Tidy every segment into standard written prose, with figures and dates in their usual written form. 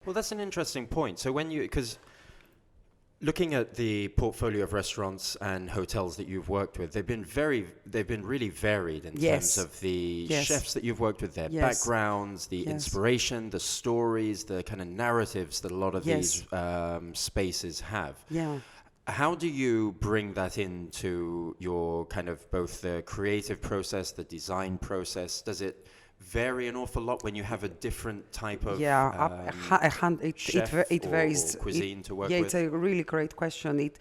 Well, that's an interesting point. So because looking at the portfolio of restaurants and hotels that you've worked with, they've been really varied in terms of the chefs that you've worked with, their backgrounds, the inspiration, the stories, the kind of narratives that a lot of these spaces have. Yeah. How do you bring that into your kind of both the creative process, the design process? Does it vary an awful lot when you have a different type of chef it varies. or cuisine to work with? Yeah, it's a really great question.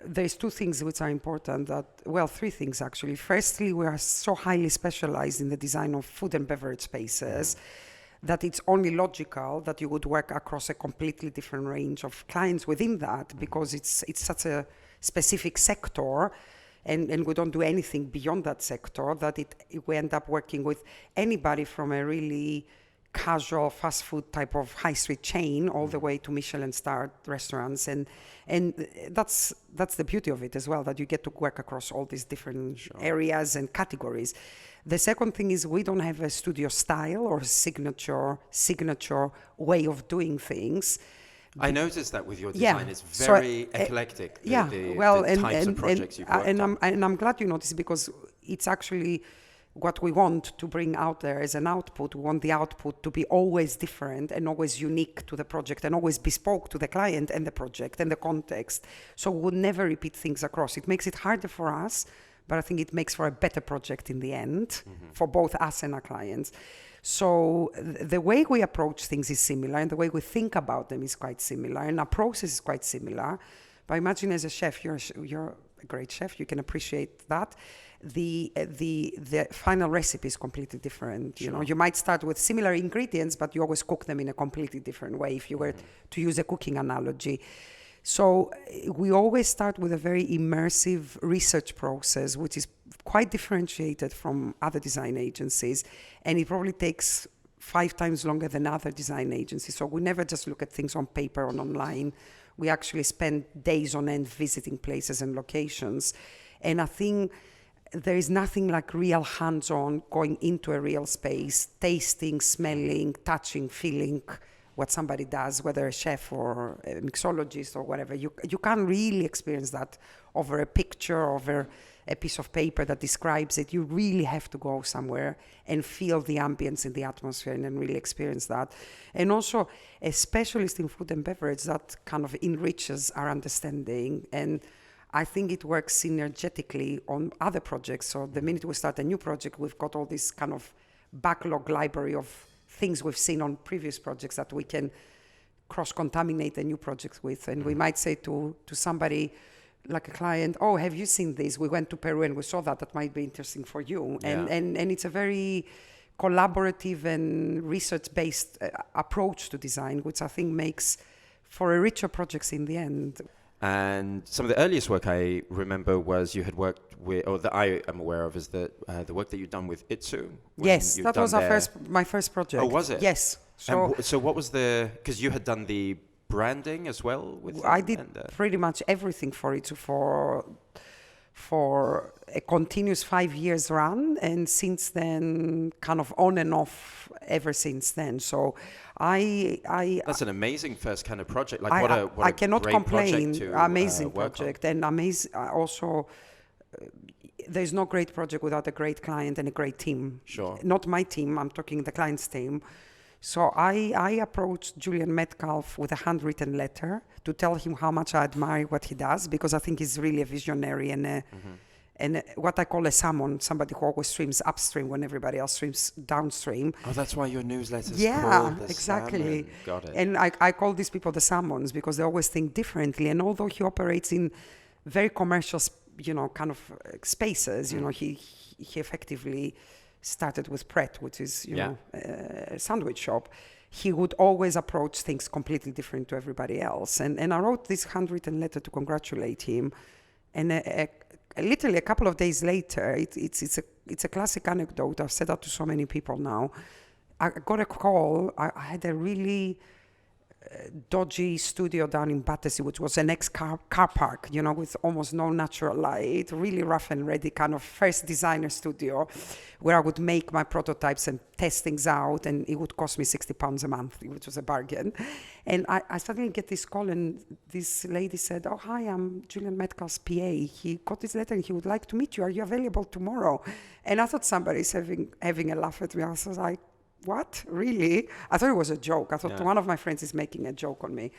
There's two things which are important. Three things actually. Firstly, we are so highly specialized in the design of food and beverage spaces that it's only logical that you would work across a completely different range of clients within that, because it's such a specific sector. And we don't do anything beyond that sector, that we end up working with anybody from a really casual fast food type of high street chain all the way to Michelin-starred restaurants. And that's the beauty of it as well, that you get to work across all these different areas and categories. The second thing is we don't have a studio style or signature way of doing things. I noticed that with your design, it's very eclectic. The types of projects you've worked on. And I'm glad you noticed, because it's actually what we want to bring out there as an output. We want the output to be always different and always unique to the project and always bespoke to the client and the project and the context. So we'll never repeat things across. It makes it harder for us, but I think it makes for a better project in the end for both us and our clients. So the way we approach things is similar, and the way we think about them is quite similar, and our process is quite similar. But imagine as a chef, you're a great chef, you can appreciate that. The final recipe is completely different. You know, you might start with similar ingredients, but you always cook them in a completely different way, if you were to use a cooking analogy. So we always start with a very immersive research process, which is quite differentiated from other design agencies, and it probably takes 5 times longer than other design agencies. So we never just look at things on paper or online. We actually spend days on end visiting places and locations. And I think there is nothing like real hands-on, going into a real space, tasting, smelling, touching, feeling what somebody does, whether a chef or a mixologist or whatever. You can't really experience that over a picture, over a piece of paper that describes it. You really have to go somewhere and feel the ambience and the atmosphere and then really experience that. And also, a specialist in food and beverage, that kind of enriches our understanding. And I think it works synergetically on other projects. So the minute we start a new project, we've got all this kind of backlog library of things we've seen on previous projects that we can cross-contaminate a new project with. And we might say to somebody, like a client, oh, have you seen this? We went to Peru and we saw that might be interesting for you. Yeah. And it's a very collaborative and research-based approach to design, which I think makes for a richer projects in the end. And some of the earliest work I remember was you had worked with, or that I am aware of, is the work that you've done with Itsu. Yes, that was my first project. Oh, was it? Yes. So what was because you had done the branding as well with them? I did pretty much everything for it for a continuous 5 years run, and since then kind of on and off ever since then. So that's an amazing first kind of project. Like what a cannot great complain. Project to amazing work project on. And amazing also. There's no great project without a great client and a great team. Sure. Not my team. I'm talking the client's team. So I approached Julian Metcalf with a handwritten letter to tell him how much I admire what he does, because I think he's really a visionary and what I call a salmon, somebody who always swims upstream when everybody else swims downstream. Oh, that's why your newsletter is called the exactly. Salmon. Got it. And I call these people the salmons because they always think differently. And although he operates in very commercial, kind of spaces, he effectively started with Pret, which is, a sandwich shop. He would always approach things completely different to everybody else. And I wrote this handwritten letter to congratulate him. And literally a couple of days later, it's a classic anecdote. I've said that to so many people now. I got a call. I had a really dodgy studio down in Battersea, which was an ex-car park, you know, with almost no natural light, really rough and ready kind of first designer studio where I would make my prototypes and test things out, and it would cost me £60 a month, which was a bargain. And I suddenly get this call, and this lady said, "Oh, hi, I'm Julian Metcalf's PA. He got this letter and he would like to meet you. Are you available tomorrow?" And I thought somebody's having a laugh at me. I was like, "What? Really?" I thought it was a joke. I thought one of my friends is making a joke on me.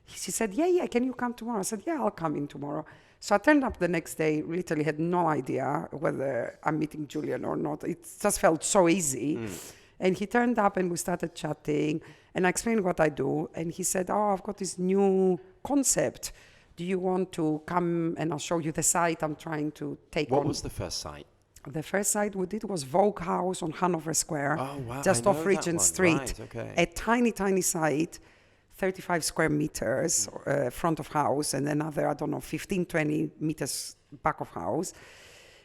She said, yeah, can you come tomorrow? I said, yeah, I'll come in tomorrow. So I turned up the next day, literally had no idea whether I'm meeting Julian or not. It just felt so easy. And he turned up and we started chatting, and I explained what I do. And he said, "Oh, I've got this new concept. Do you want to come and I'll show you the site I'm trying to take on?" What was the first site? The first site we did was Vogue House on Hanover Square, Oh, wow. just off Regent Street. Right, okay. A tiny, tiny site, 35 square meters, front of house, and another, 15, 20 meters back of house.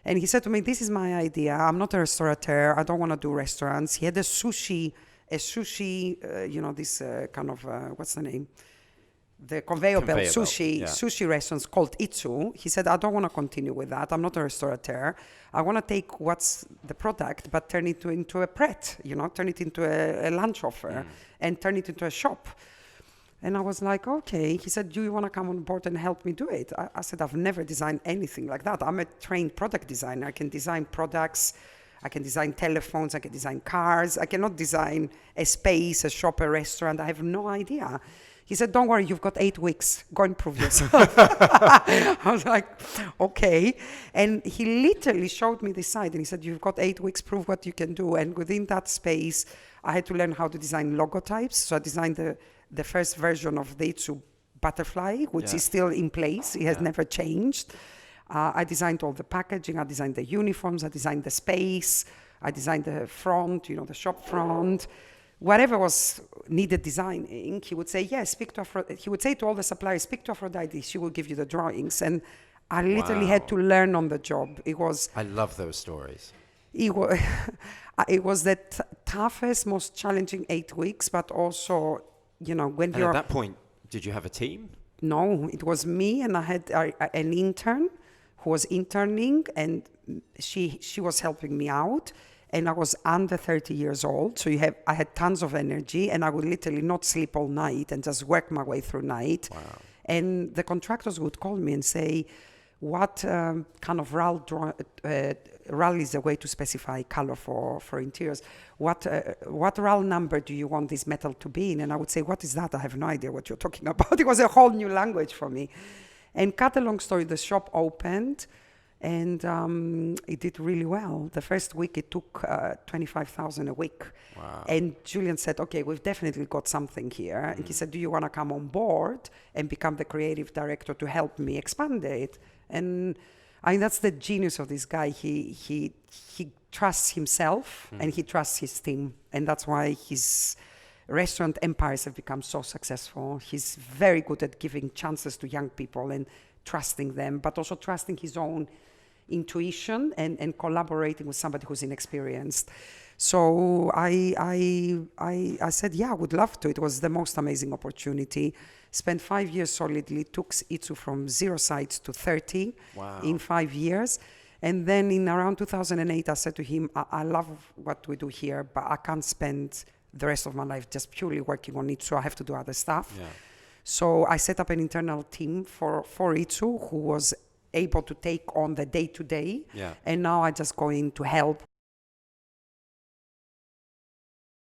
And he said to me, "This is my idea. I'm not a restaurateur. I don't want to do restaurants." He had a sushi, this kind of, what's the name? The conveyor belt sushi restaurants called Itsu. He said, "I don't want to continue with that. I'm not a restaurateur. I want to take what's the product, but turn it into a pret, turn it into a lunch offer and turn it into a shop." And I was like, "Okay." He said, "Do you want to come on board and help me do it?" I said, "I've never designed anything like that. I'm a trained product designer. I can design products. I can design telephones. I can design cars. I cannot design a space, a shop, a restaurant. I have no idea." He said, "Don't worry, you've got 8 weeks. Go and prove yourself." I was like, "Okay." And he literally showed me the site and he said, "You've got 8 weeks, prove what you can do." And within that space, I had to learn how to design logotypes. So I designed the first version of the Itsu butterfly, which is still in place. It has never changed. I designed all the packaging. I designed the uniforms. I designed the space. I designed the front, the shop front. Whatever was needed designing, he would say, "Yes, he would say to all the suppliers, "Speak to Aphroditi, she will give you the drawings." And I literally had to learn on the job. I love those stories. It was the toughest, most challenging 8 weeks, but also, when you're... And at that point, did you have a team? No, it was me, and I had an intern who was interning, and she was helping me out. And I was under 30 years old, so I had tons of energy, and I would literally not sleep all night and just work my way through night. Wow. And the contractors would call me and say, "What kind of RAL is a way to specify color for interiors? What RAL number do you want this metal to be in?" And I would say, "What is that? I have no idea what you're talking about." It was a whole new language for me. And cut a long story, the shop opened. And it did really well. The first week, it took 25,000 a week. Wow. And Julian said, "Okay, we've definitely got something here." And he said, "Do you want to come on board and become the creative director to help me expand it?" And that's the genius of this guy. He trusts himself and he trusts his team. And that's why his restaurant empires have become so successful. He's very good at giving chances to young people and trusting them, but also trusting his own intuition and collaborating with somebody who's inexperienced. So I said, "Yeah, I would love to." It was the most amazing opportunity. Spent 5 years solidly, took Itsu from 0 sites to 30 in 5 years. And then in around 2008, I said to him, I love what we do here, but I can't spend the rest of my life just purely working on Itsu. I have to do other stuff. Yeah. So I set up an internal team for Itsu who was able to take on the day-to-day. Yeah. And now I just go in to help